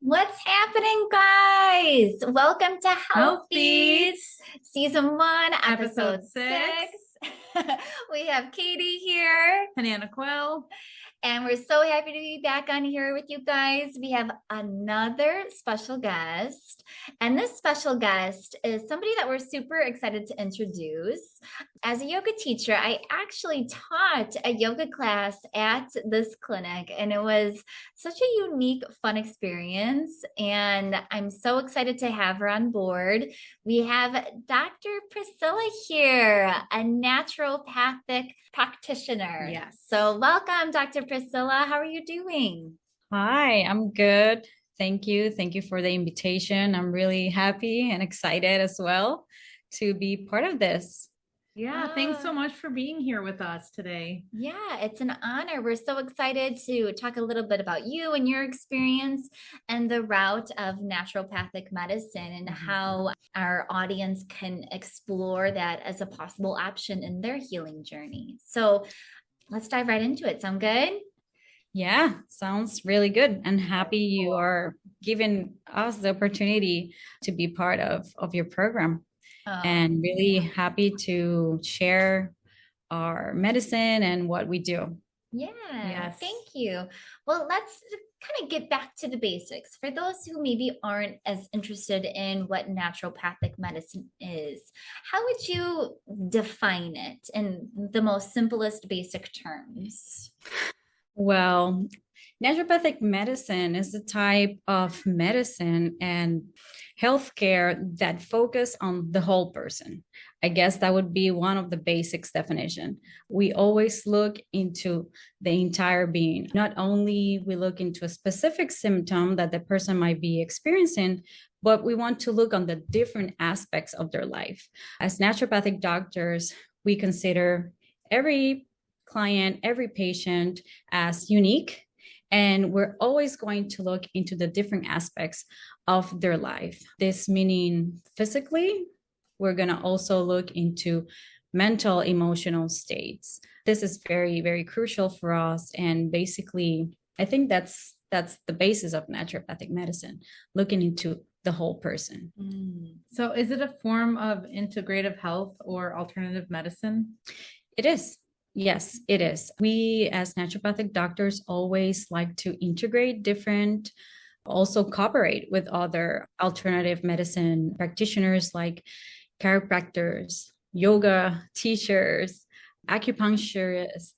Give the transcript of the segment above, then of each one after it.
What's happening, guys? Welcome to Health Health Beats, Beats, Season 1, Episode episode 6. 6. We have Katie here. Banana Quill. And we're so happy to be back on here with you guys. We have another special guest. And this special guest is somebody that we're super excited to introduce. As a yoga teacher, I actually taught a yoga class at this clinic, and it was such a unique, fun experience. And I'm so excited to have her on board. We have Dr. Priscilla here, a naturopathic practitioner. Yes. So, welcome, Dr. Priscilla. How are you doing? Hi, I'm good. Thank you. Thank you for the invitation. I'm really happy and excited as well to be part of this. Yeah, thanks so much for being here with us today. Yeah, it's an honor. We're so excited to talk a little bit about you and your experience and the route of naturopathic medicine and how our audience can explore that as a possible option in their healing journey. So let's dive right into it. Sound good? Yeah, sounds really good. And happy you are giving us the opportunity to be part of your program. And really happy to share our medicine and what we do. Yeah, Yes. thank you. Well, let's kind of get back to the basics. For those who maybe aren't as interested in what naturopathic medicine is, how would you define it in the most simplest basic terms? Well, naturopathic medicine is a type of medicine and healthcare that focus on the whole person. I guess that would be one of the basics definition. We always look into the entire being. Not only we look into a specific symptom that the person might be experiencing, but we want to look on the different aspects of their life. As naturopathic doctors, we consider every client, every patient as unique. And we're always going to look into the different aspects of their life. This meaning physically, we're going to also look into mental, emotional states. This is very, very crucial for us. And basically, I think that's the basis of naturopathic medicine, looking into the whole person. So is it a form of integrative health or alternative medicine? It is. Yes, it is. We as naturopathic doctors always like to integrate different, also cooperate with other alternative medicine practitioners like chiropractors, yoga teachers, acupuncturists,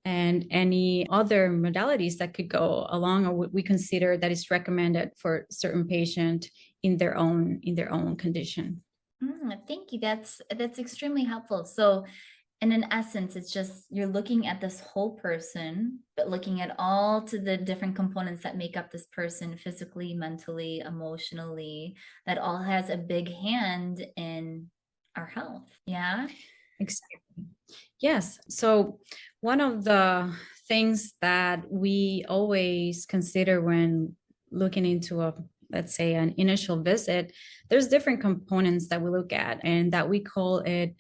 and any other modalities that could go along or what we consider that is recommended for certain patient in their own condition. Thank you. That's extremely helpful. So, and in essence, it's just you're looking at this whole person, but looking at all to the different components that make up this person physically, mentally, emotionally, that all has a big hand in our health. Yeah. Exactly. Yes. So one of the things that we always consider when looking into a, let's say, an initial visit, there's different components that we look at and that we call it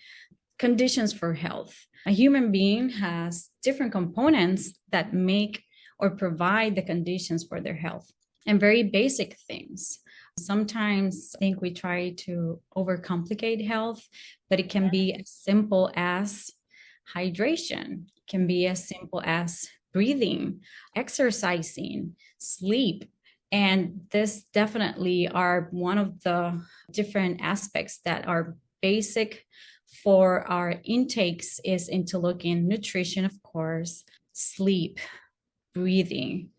conditions for health. A human being has different components that make or provide the conditions for their health and very basic things. Sometimes I think we try to overcomplicate health, but it can be as simple as hydration, it can be as simple as breathing, exercising, sleep. And this definitely are one of the different aspects that are basic for our intakes is into looking nutrition, of course, sleep, breathing,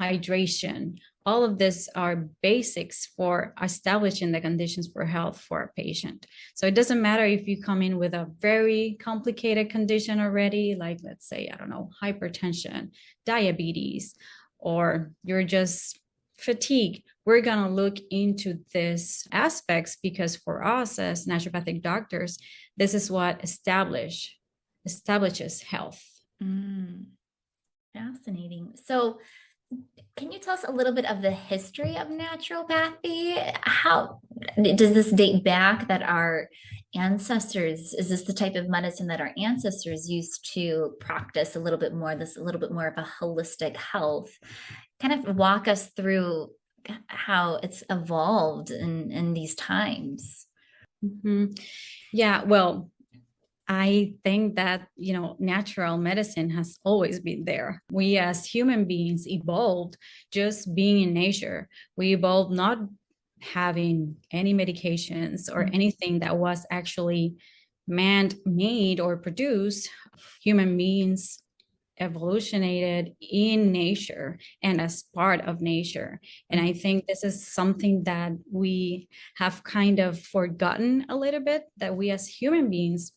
hydration. All of this are basics for establishing the conditions for health for a patient. So it doesn't matter if you come in with a very complicated condition already, like let's say, I don't know, hypertension, diabetes, or you're just fatigued. We're going to look into these aspects because for us as naturopathic doctors, this is what establishes health. Fascinating. So, can you tell us a little bit of the history of naturopathy? How does this date back that our ancestors, is this the type of medicine that our ancestors used to practice a little bit more, this a little bit more of a holistic health? Kind of walk us through how it's evolved in these times. Mhm. Yeah, well, I think that, natural medicine has always been there. We as human beings evolved just being in nature. We evolved not having any medications or anything that was actually man-made or produced. Human beings evolutionated in nature and as part of nature. And I think this is something that we have kind of forgotten a little bit, that we as human beings,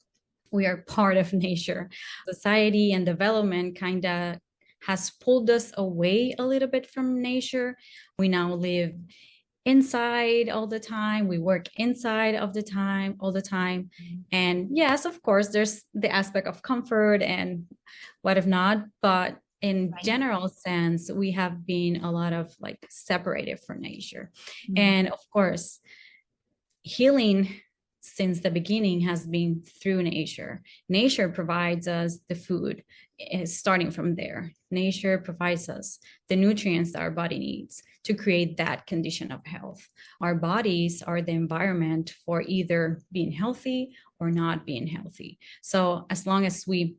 we are part of nature. Society and development kind of has pulled us away a little bit from nature. We now live inside all the time. We work inside of the time, all the time. And yes, of course, there's the aspect of comfort and what if not, but in Right. general sense, we have been a lot of like separated from nature. Mm. And of course, healing since the beginning has been through nature. Nature provides us the food, starting from there. Nature provides us the nutrients that our body needs to create that condition of health. Our bodies are the environment for either being healthy or not being healthy. So as long as we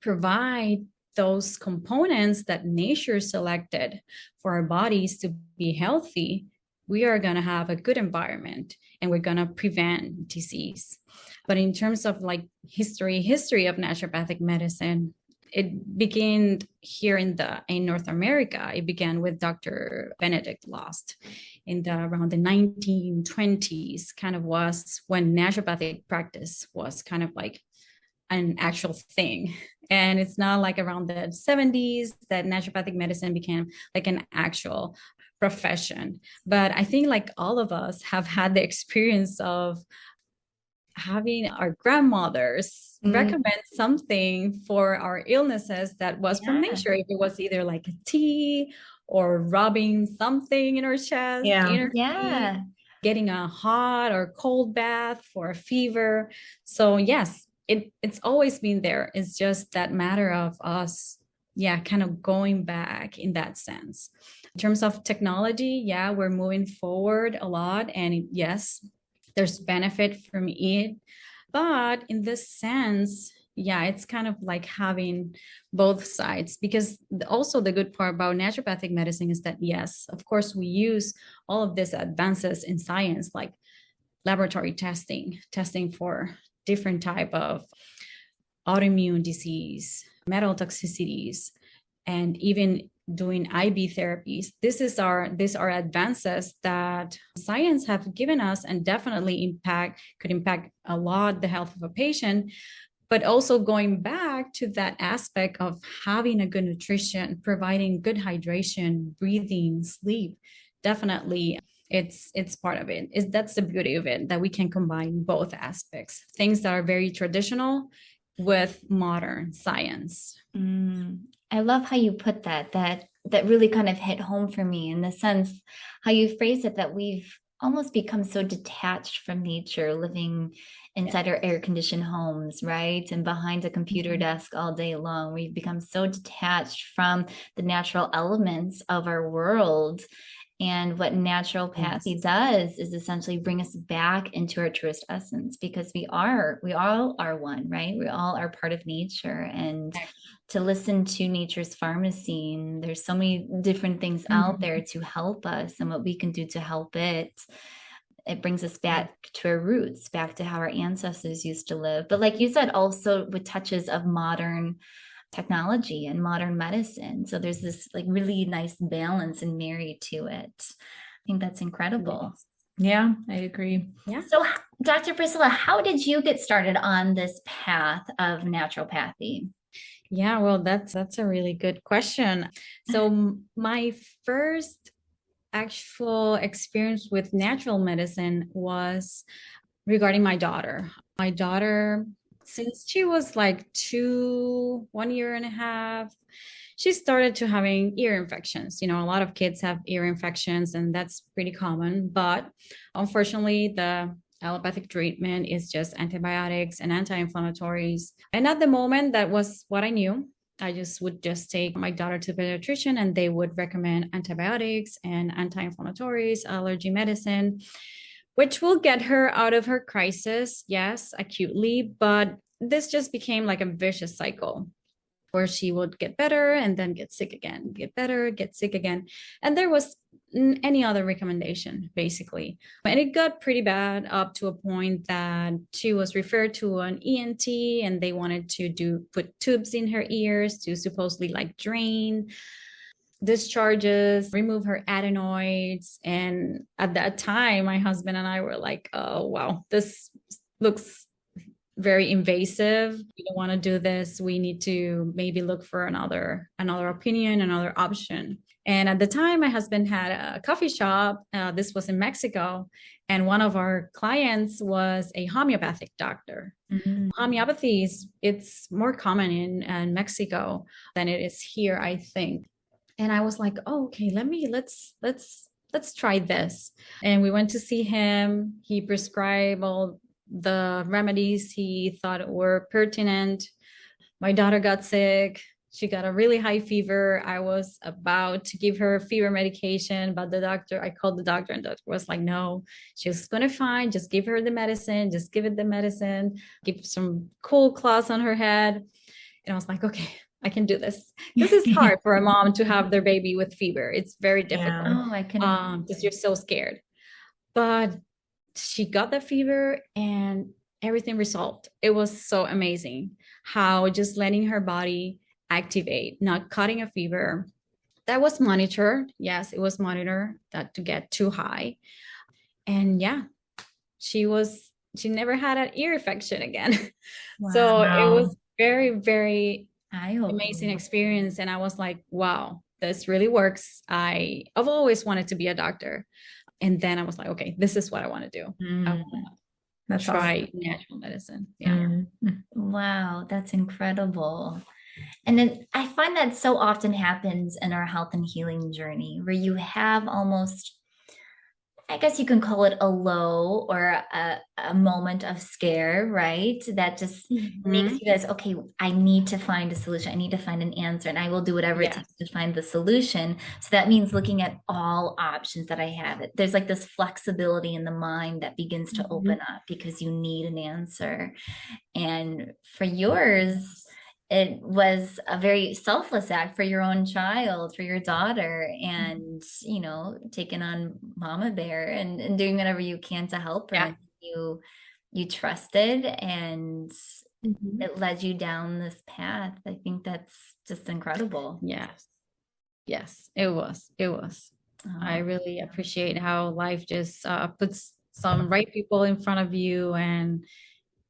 provide those components that nature selected for our bodies to be healthy, we are going to have a good environment and we're going to prevent disease. But in terms of like history of naturopathic medicine, it began here in North America. It began with Dr. Benedict Lost around the 1920s, kind of was when naturopathic practice was kind of like an actual thing. And it's not like around the 70s that naturopathic medicine became like an actual profession. But I think like all of us have had the experience of having our grandmothers recommend something for our illnesses that was from nature. If it was either like a tea or rubbing something in our chest, in our feet, getting a hot or cold bath for a fever. So yes, it's always been there. It's just that matter of us, kind of going back in that sense. In terms of technology, we're moving forward a lot. And yes, there's benefit from it. But in this sense, it's kind of like having both sides, because also the good part about naturopathic medicine is that, yes, of course, we use all of these advances in science, like laboratory testing for different type of autoimmune disease, metal toxicities, and even doing IV therapies. These are advances that science have given us and definitely could impact a lot the health of a patient. But also going back to that aspect of having a good nutrition, providing good hydration, breathing, sleep, definitely it's part of it. That's the beauty of it, that we can combine both aspects, things that are very traditional with modern science. I love how you put that really kind of hit home for me, in the sense how you phrase it, that we've almost become so detached from nature, living inside our air-conditioned homes, right? And behind a computer desk all day long. We've become so detached from the natural elements of our world. And what naturopathy does is essentially bring us back into our truest essence, because we all are one, right? We all are part of nature. And to listen to nature's pharmacy, and there's so many different things out there to help us, and what we can do to help it brings us back to our roots, back to how our ancestors used to live. But like you said, also with touches of modern technology and modern medicine. So there's this like really nice balance and married to it. I think that's incredible. Yeah, I agree. Yeah. So Dr. Priscilla, how did you get started on this path of naturopathy? Yeah, well, that's a really good question. So my first actual experience with natural medicine was regarding my daughter. My daughter, since she was like 1 year and a half, she started to having ear infections. A lot of kids have ear infections, and that's pretty common. But unfortunately, the allopathic treatment is just antibiotics and anti-inflammatories. And at the moment, that was what I knew. I would just take my daughter to the pediatrician and they would recommend antibiotics and anti-inflammatories, allergy medicine, which will get her out of her crisis, yes, acutely, but this just became like a vicious cycle where she would get better and then get sick again, get better, get sick again. And there was any other recommendation, basically. And it got pretty bad up to a point that she was referred to an ENT and they wanted to put tubes in her ears to supposedly like drain discharges, remove her adenoids. And at that time, my husband and I were like, oh, wow, this looks very invasive. We don't want to do this. We need to maybe look for another opinion, another option. And at the time, my husband had a coffee shop. This was in Mexico. And one of our clients was a homeopathic doctor. Mm-hmm. Homeopathy it's more common in Mexico than it is here, I think. And I was like, oh, okay, let's try this. And we went to see him. He prescribed all the remedies he thought were pertinent. My daughter got sick. She got a really high fever. I was about to give her fever medication, but I called the doctor and the doctor was like, no, she's going to fine. Just give her the medicine. Just give it the medicine. Give some cool cloths on her head. And I was like, okay, I can do this. This is hard for a mom to have their baby with fever. It's very difficult. Yeah. Oh, I can. Because you're so scared. But she got the fever and everything resolved. It was so amazing how just letting her body activate, not cutting a fever. That was monitored. Yes, it was monitored that to get too high. And yeah, she never had an ear infection again. Wow. So it was very, very amazing experience. And I was like, wow, this really works. I've always wanted to be a doctor. And then I was like, okay, this is what I want to do. I want to try awesome. Natural medicine. Yeah. Wow, that's incredible. And then I find that so often happens in our health and healing journey where you have almost, I guess you can call it a low or a moment of scare, right? That just makes you guys, okay, I need to find a solution. I need to find an answer and I will do whatever it takes to find the solution. So that means looking at all options that I have. There's like this flexibility in the mind that begins to open up because you need an answer. And for yours, it was a very selfless act for your own child, for your daughter, and, you know, taking on Mama Bear and doing whatever you can to help her. Yeah. You trusted and it led you down this path. I think that's just incredible. Yes, it was. I really appreciate how life just puts some right people in front of you and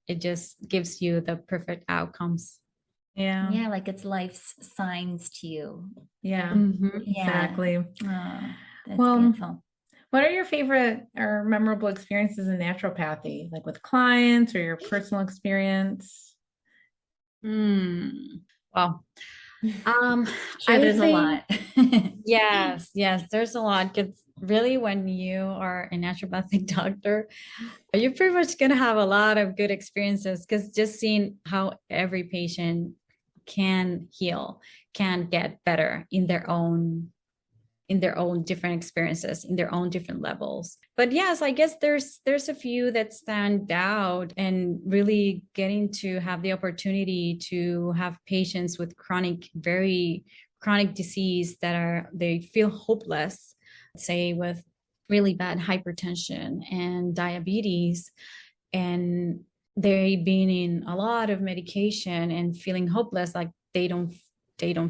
it just gives you the perfect outcomes. Yeah, like it's life's signs to you. Yeah, exactly. That's beautiful. What are your favorite or memorable experiences in naturopathy, like with clients or your personal experience? Well, there's a lot. yes, there's a lot. Because really, when you are a naturopathic doctor, you're pretty much gonna have a lot of good experiences. Because just seeing how every patient can heal, can get better in their own different experiences, in their own different levels. But yes, I guess there's a few that stand out, and really getting to have the opportunity to have patients with very chronic disease they feel hopeless, say with really bad hypertension and diabetes, and they've been in a lot of medication and feeling hopeless, like they don't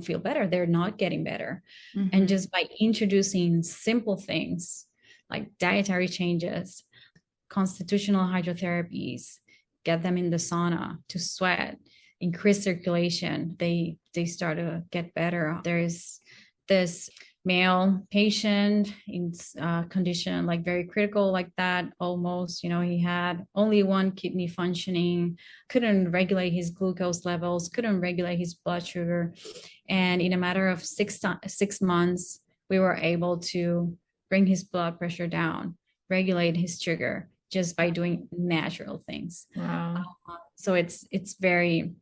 feel better. They're not getting better. And just by introducing simple things like dietary changes, constitutional hydrotherapies, get them in the sauna to sweat, increase circulation, they start to get better. There's this male patient in condition like very critical like that, almost, he had only one kidney functioning, couldn't regulate his glucose levels, couldn't regulate his blood sugar, and in a matter of 6 months we were able to bring his blood pressure down, regulate his sugar, just by doing natural things. Wow. So it's very,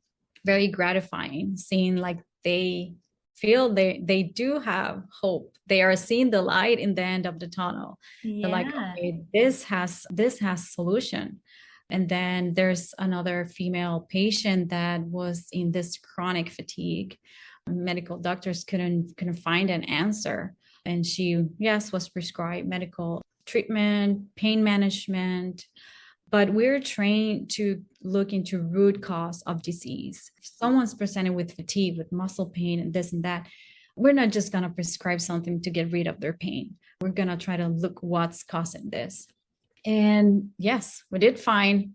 very gratifying seeing like they feel they do have hope. They are seeing the light in the end of the tunnel. They're like, Yeah. okay, this has solution. And then there's another female patient that was in this chronic fatigue. Medical doctors couldn't find an answer. And she, yes, was prescribed medical treatment, pain management, but we're trained to look into root cause of disease. If someone's presenting with fatigue, with muscle pain, and this and that, we're not just going to prescribe something to get rid of their pain. We're going to try to look what's causing this. And yes, we did find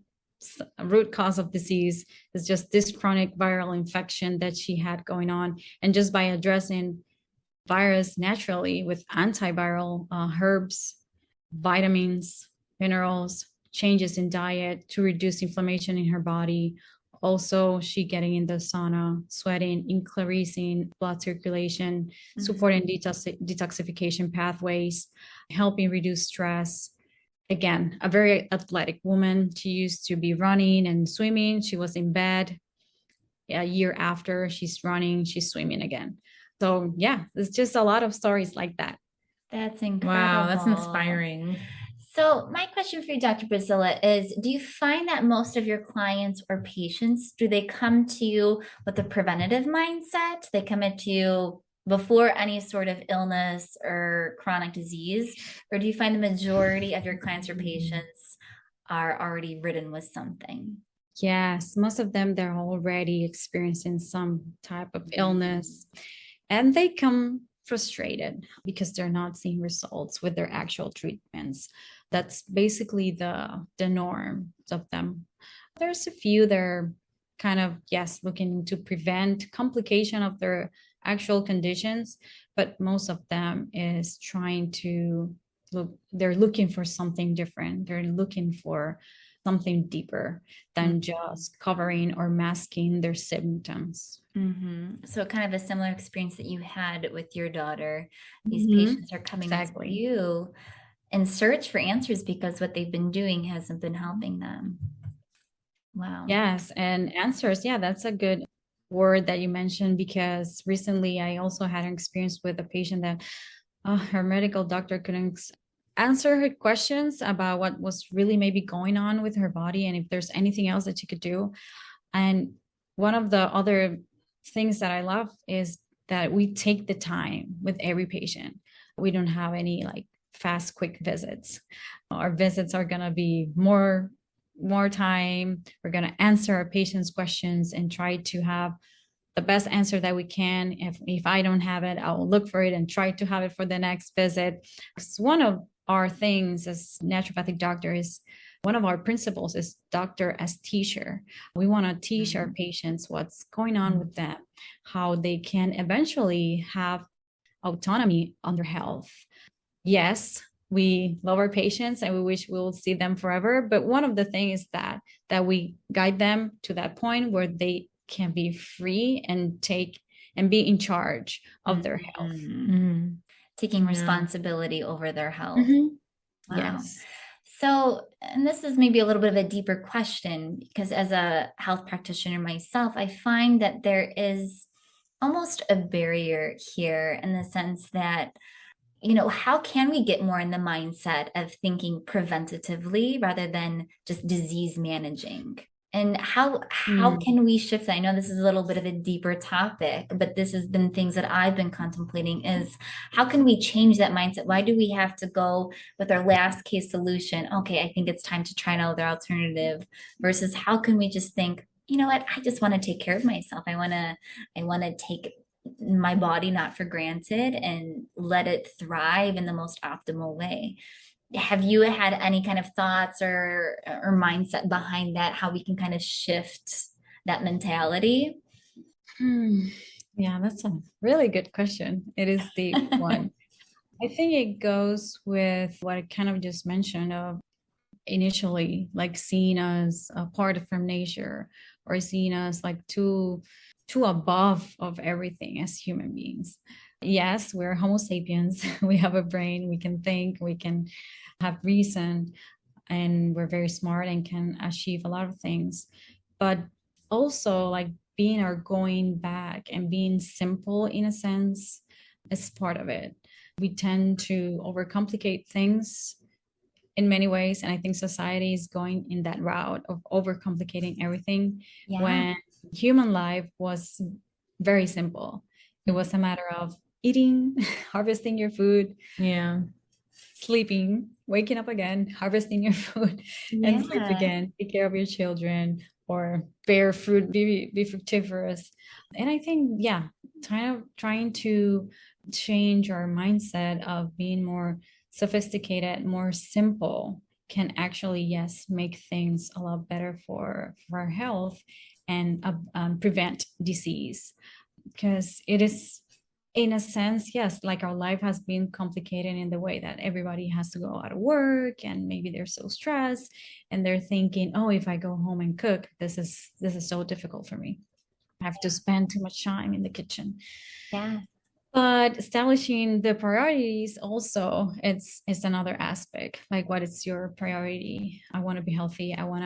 a root cause of disease is just this chronic viral infection that she had going on. And just by addressing virus naturally with antiviral herbs, vitamins, minerals, changes in diet to reduce inflammation in her body. Also, she getting in the sauna, sweating, increasing blood circulation, supporting detoxification pathways, helping reduce stress. Again, a very athletic woman. She used to be running and swimming. She was in bed. A year after, she's running, she's swimming again. So yeah, it's just a lot of stories like that. That's incredible. Wow, that's inspiring. So my question for you, Dr. Priscilla, is do you find that most of your clients or patients, do they come to you with a preventative mindset? They come to you before any sort of illness or chronic disease? Or do you find the majority of your clients or patients are already ridden with something? Yes, most of them, they're already experiencing some type of illness, and they come frustrated because they're not seeing results with their actual treatments. That's basically the norm of them. There's a few that are kind of, yes, looking to prevent complication of their actual conditions, but most of them is trying to look, they're looking for something different. They're looking for something deeper than just covering or masking their symptoms. So kind of a similar experience that you had with your daughter. These patients are coming to you in search for answers because what they've been doing hasn't been helping them. Wow. Yes, and answers. Yeah, that's a good word that you mentioned, because recently I also had an experience with a patient that her medical doctor couldn't answer her questions about what was really maybe going on with her body and if there's anything else that she could do. And one of the other things that I love is that we take the time with every patient. We don't have any like fast, quick visits. Our visits are going to be more time. We're going to answer our patients' questions and try to have the best answer that we can. If I don't have it, I'll look for it and try to have it for the next visit. It's one of our things as naturopathic doctors, one of our principles is doctor as teacher. We want to teach our patients what's going on with them, how they can eventually have autonomy on their health. Yes, we love our patients and we wish we will see them forever. But one of the things is that we guide them to that point where they can be free and be in charge of their health. Taking responsibility over their health. Wow. Yes. So, and this is maybe a little bit of a deeper question, because as a health practitioner myself, I find that there is almost a barrier here in the sense that, you know, how can we get more in the mindset of thinking preventatively rather than just disease managing? And how can we shift that? I know this is a little bit of a deeper topic, but this has been things that I've been contemplating is how can we change that mindset? Why do we have to go with our last case solution? Okay, I think it's time to try another alternative versus how can we just think, you know what, I just want to take care of myself. I want to take my body not for granted and let it thrive in the most optimal way. Have you had any kind of thoughts or mindset behind that, how we can kind of shift that mentality? Yeah, that's a really good question. It is the one. I think it goes with what I kind of just mentioned of initially like seeing us apart from nature or seeing us like too above of everything as human beings. Yes, we're Homo sapiens. We have a brain, we can think, we can have reason, and we're very smart and can achieve a lot of things. But also like being or going back and being simple in a sense is part of it. We tend to overcomplicate things in many ways. And I think society is going in that route of overcomplicating everything Yeah. when human life was very simple. It was a matter of eating, harvesting your food, Yeah. sleeping, waking up again, harvesting your food, and sleep Yeah. again, take care of your children, or bear fruit, be fructiferous. And I think, yeah, trying to change our mindset of being more sophisticated, more simple can actually, yes, make things a lot better for our health and prevent disease. Because it is, in a sense, yes, like our life has been complicated in the way that everybody has to go out of work and maybe they're so stressed and they're thinking, oh, if I go home and cook, this is so difficult for me. I have to spend too much time in the kitchen. Yeah. But establishing the priorities also, it's another aspect. Like, what is your priority? I want to be healthy. I want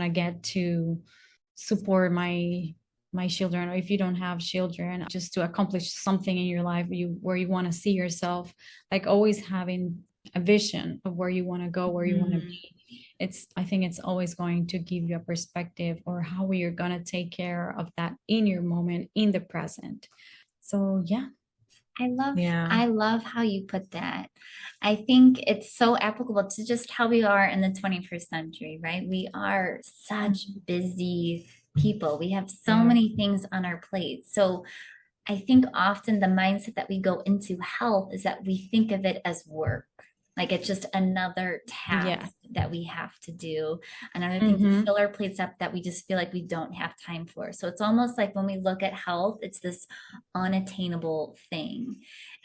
to get to support my children, or if you don't have children, just to accomplish something in your life where you want to see yourself, like always having a vision of where you want to go, where you want to be. I think it's always going to give you a perspective or how you're going to take care of that in your moment, in the present. So yeah. Yeah. I love how you put that. I think it's so applicable to just how we are in the 21st century, right? We are such busy people. We have so Yeah. many things on our plate. So I think often the mindset that we go into health is that we think of it as work. Like it's just another Yeah. task that we have to do, another thing to Mm-hmm. fill our plates up that we just feel like we don't have time for. So it's almost like when we look at health, it's this unattainable thing.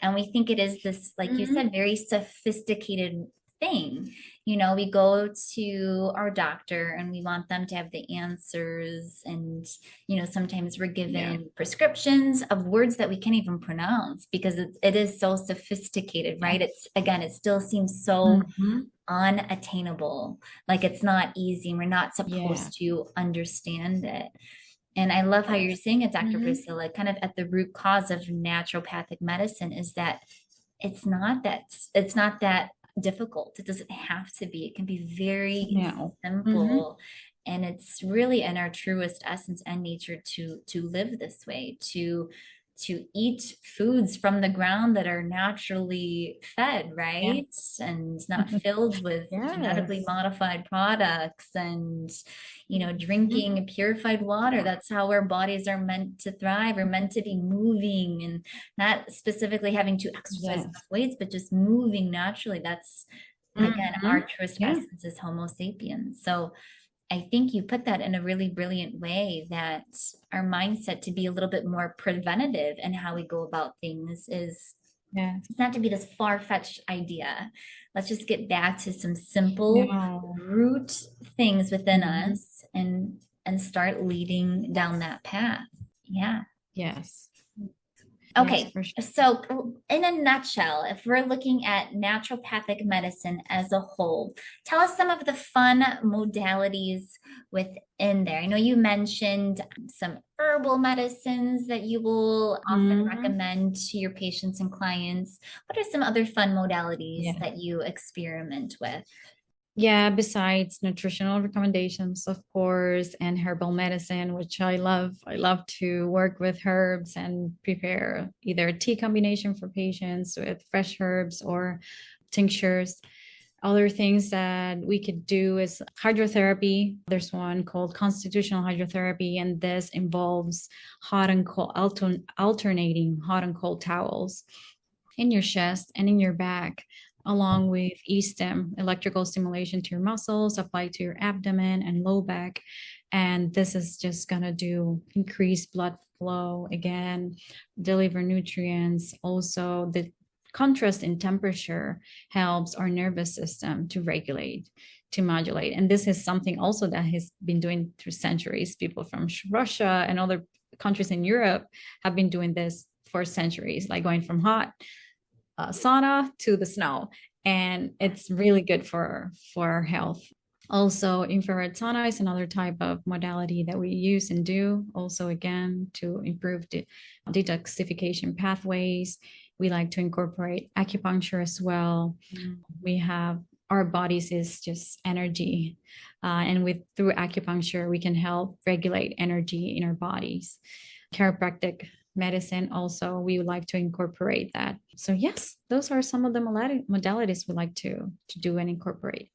And we think it is this, like you Mm-hmm. said, very sophisticated thing. You know, we go to our doctor and we want them to have the answers. And, you know, sometimes we're given Yeah. prescriptions of words that we can't even pronounce because it is so sophisticated, right? It's again, it still seems so Mm-hmm. unattainable. Like it's not easy. We're not Yeah. supposed to understand it. And I love how you're saying it, Dr. Mm-hmm. Priscilla, kind of at the root cause of naturopathic medicine is that it's not that difficult. It doesn't have to be. It can be very No. Mm-hmm. simple. And it's really in our truest essence and nature to live this way, to eat foods from the ground that are naturally fed, Yeah. right? And not filled with genetically Yes. modified products and, you know, Mhm. drinking purified water. That's how our bodies are meant to thrive, are meant to be moving and not specifically having to exercise enough Yes. weights, but just moving naturally. That's again our Mm-hmm. truest Yeah. essence is Homo sapiens. So I think you put that in a really brilliant way that our mindset to be a little bit more preventative in how we go about things is Yes. it's not to be this far-fetched idea. Let's just get back to some simple No. root things within Mhm. us and start leading down that path. Yeah. Yes. Yes, Okay, for sure. so in a nutshell, if we're looking at naturopathic medicine as a whole, tell us some of the fun modalities within there. I know you mentioned some herbal medicines that you will often Mhm. recommend to your patients and clients. What are some other fun modalities Yeah. that you experiment with? Yeah, besides nutritional recommendations, of course, and herbal medicine, which I love. I love to work with herbs and prepare either a tea combination for patients with fresh herbs or tinctures. Other things that we could do is hydrotherapy. There's one called constitutional hydrotherapy, and this involves hot and cold, alternating hot and cold towels in your chest and in your back, along with e-stim, electrical stimulation to your muscles, applied to your abdomen and low back. And this is just going to do increased blood flow again, deliver nutrients. Also, the contrast in temperature helps our nervous system to regulate, to modulate. And this is something also that has been doing through centuries. People from Russia and other countries in Europe have been doing this for centuries, like going from hot sauna to the snow, and it's really good for our health. Also, infrared sauna is another type of modality that we use and do. Also, again, to improve the detoxification pathways. We like to incorporate acupuncture as well. We have our bodies is just energy, and with through acupuncture, we can help regulate energy in our bodies. Chiropractic medicine also we would like to incorporate that. So yes, those are some of the modalities we like to do and incorporate.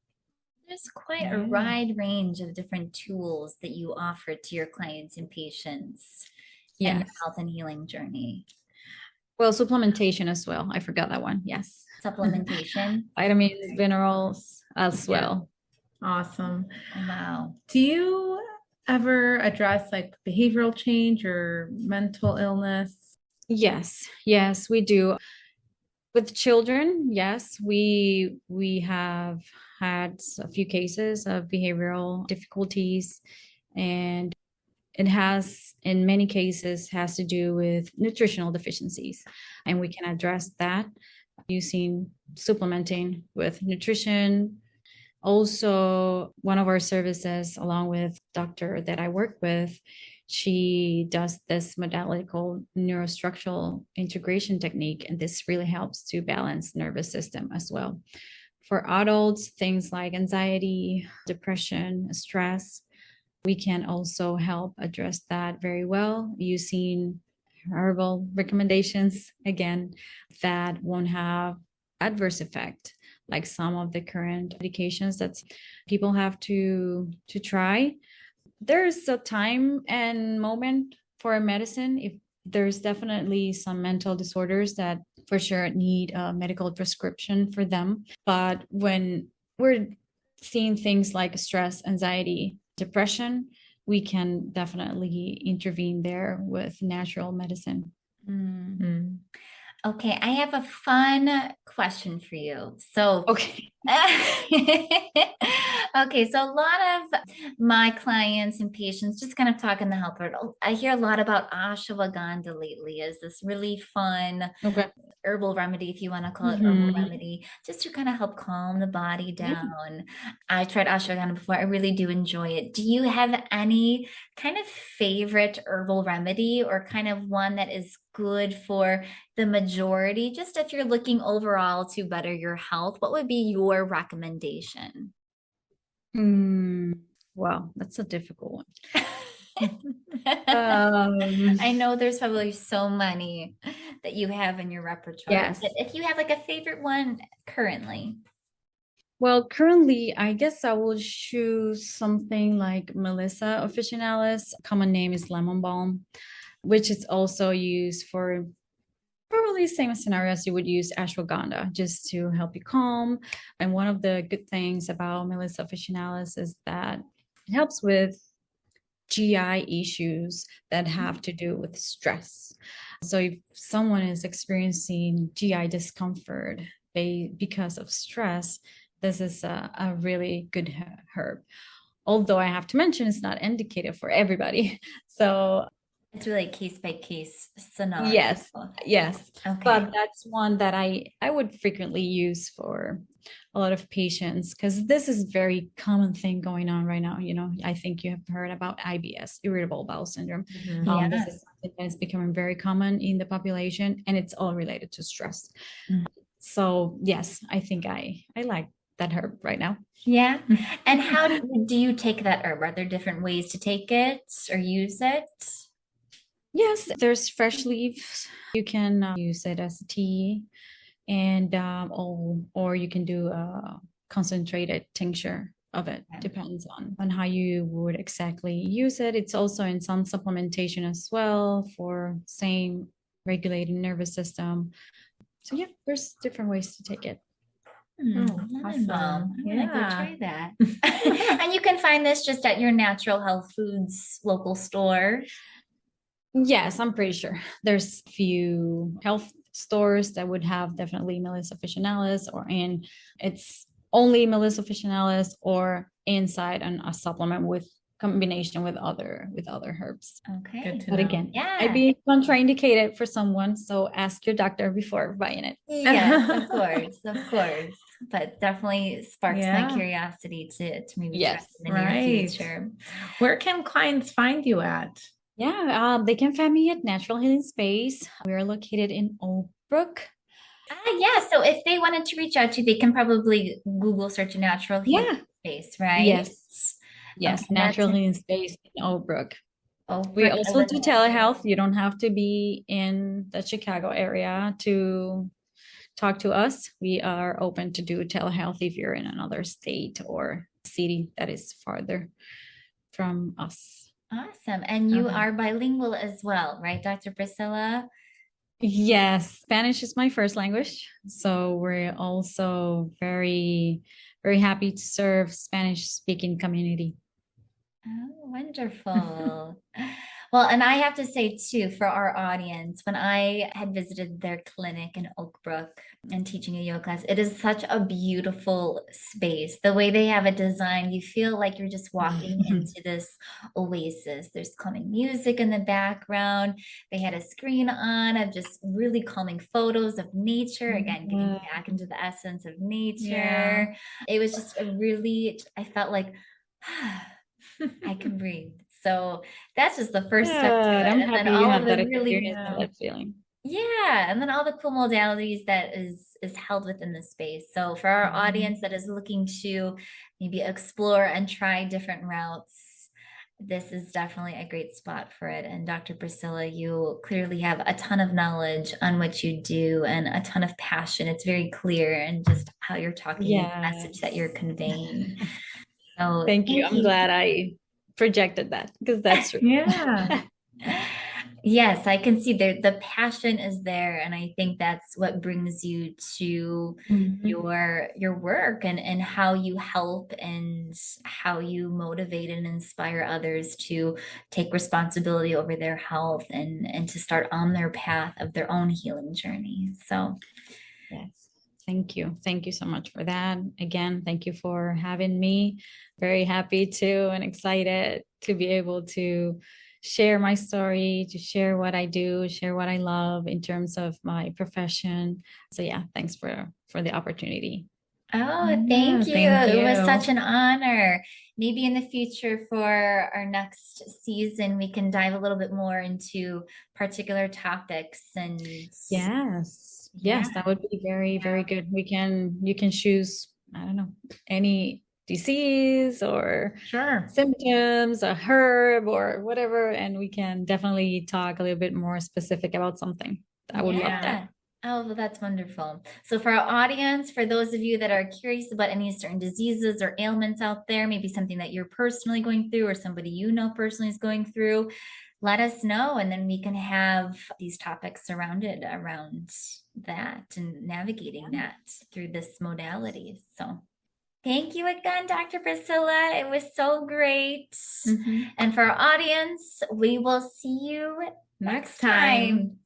There's quite a Yeah. wide range of different tools that you offer to your clients and patients in Yes. your health and healing journey. Well, supplementation as well. I forgot that one. Yes. Supplementation. Vitamins, minerals as Yeah. well. Awesome. Wow. Do you ever address like behavioral change or mental illness? Yes. Yes, we do. With children, yes, we have had a few cases of behavioral difficulties, and it has in many cases has to do with nutritional deficiencies, and we can address that using supplementing with nutrition. Also, one of our services, along with doctor that I work with, she does this modality called neurostructural integration technique, and this really helps to balance nervous system as well. For adults, things like anxiety, depression, stress, we can also help address that very well using herbal recommendations, again, that won't have adverse effect like some of the current medications that people have to try. There's a time and moment for a medicine. If there's definitely some mental disorders that for sure need a medical prescription for them, but when we're seeing things like stress, anxiety, depression, we can definitely intervene there with natural medicine. Mm. Okay, I have a fun question for you. So, Okay. okay, so a lot of my clients and patients just kind of talk in the health world. I hear a lot about ashwagandha lately as this really fun Okay. herbal remedy, if you want to call it herbal Mhm. remedy, just to kind of help calm the body Yeah. down. I tried ashwagandha before. I really do enjoy it. Do you have any kind of favorite herbal remedy or kind of one that is good for the majority? Just if you're looking overall to better your health, what would be your recommendation? Well, that's a difficult one. I know there's probably so many that you have in your repertoire. Yes. But if you have like a favorite one currently. Well, currently, I guess I will choose something like Melissa officinalis. Common name is lemon balm, which is also used for probably same scenario as you would use ashwagandha, just to help you calm. And one of the good things about Melissa officinalis is that it helps with GI issues that have to do with stress. So if someone is experiencing GI discomfort because of stress, this is a really good herb. Although I have to mention it's not indicated for everybody. So It's really case by case scenario. yes. Okay. But that's one that I would frequently use for a lot of patients because this is very common thing going on right now. You know, I think you have heard about IBS, irritable bowel syndrome. Yeah. This is something that is becoming very common in the population, and it's all related to stress. So yes, I think I like that herb right now. Yeah. And how do you take that herb? Are there different ways to take it or use it? Yes, there's fresh leaves. You can use it as a tea, and or you can do a concentrated tincture of it. Depends on how you would exactly use it. It's also in some supplementation as well for same regulating nervous system. So yeah, there's different ways to take it. Lemon balm. I'm gonna go Yeah. try that. And you can find this just at your Natural Health Foods local store. Yes, I'm pretty sure there's few health stores that would have definitely Melissa officinalis, it's only Melissa officinalis or inside a supplement with combination with other herbs. Okay. Good to But know. again, Yeah. I'd be contraindicated for someone, so ask your doctor before buying it. Yes, of course, of course. But definitely sparks my Yeah. curiosity to maybe try Yes. in the near Right. future. Where can clients find you at? Yeah, they can find me at Natural Healing Space. We are located in Oak Brook. Yeah, so if they wanted to reach out to you, they can probably Google search a natural healing Yeah. space, right? Yes. Yes, Okay, and that's Natural in Healing Space in Oak Brook. Oak We Brook, also do Illinois. telehealth. You don't have to be in the Chicago area to talk to us. We are open to do telehealth if you're in another state or city that is farther from us. Awesome. And you Okay. are bilingual as well, right, Dr. Priscilla? Yes, Spanish is my first language. So we're also very, very happy to serve Spanish speaking community. Oh, wonderful. Well, and I have to say too, for our audience, when I had visited their clinic in Oak Brook and teaching a yoga class, it is such a beautiful space. The way they have it designed, you feel like you're just walking into this oasis. There's calming music in the background. They had a screen on of just really calming photos of nature. Again, getting back into the essence of nature. Yeah. It was just a really, I felt like, I can breathe. So that's just the first step to Good. it. I'm And then happy you all of had that the really, experience and that feeling. yeah, and then all the cool modalities that is held within the space. So for our Mhm. audience that is looking to maybe explore and try different routes, this is definitely a great spot for it. And Dr. Priscilla, you clearly have a ton of knowledge on what you do and a ton of passion. It's very clear and just how you're talking and the message that you're conveying. So Thank you. thank I'm you. glad I projected that because that's true. Yeah. Yes, I can see the passion is there, and I think that's what brings you to Mhm. your work and how you help and how you motivate and inspire others to take responsibility over their health and to start on their path of their own healing journey. So Yes. Thank you. Thank you so much for that. Again, thank you for having me. Very happy to and excited to be able to share my story, to share what I do, share what I love in terms of my profession. So yeah, thanks for the opportunity. oh, Yeah, thank you. thank It was such you. an honor. Maybe in the future for our next season, we can dive a little bit more into particular topics and Yes. yeah. Yes, that would be very, very good. You can choose, I don't know, any disease or Sure. symptoms, a herb or whatever, and we can definitely talk a little bit more specific about something. I would love that. Oh, well, that's wonderful. So, for our audience, for those of you that are curious about any certain diseases or ailments out there, maybe something that you're personally going through or somebody you know personally is going through, let us know. And then we can have these topics surrounded around that and navigating that through this modality. So, thank you again, Dr. Priscilla. It was so great. Mhm. And for our audience, we will see you next time.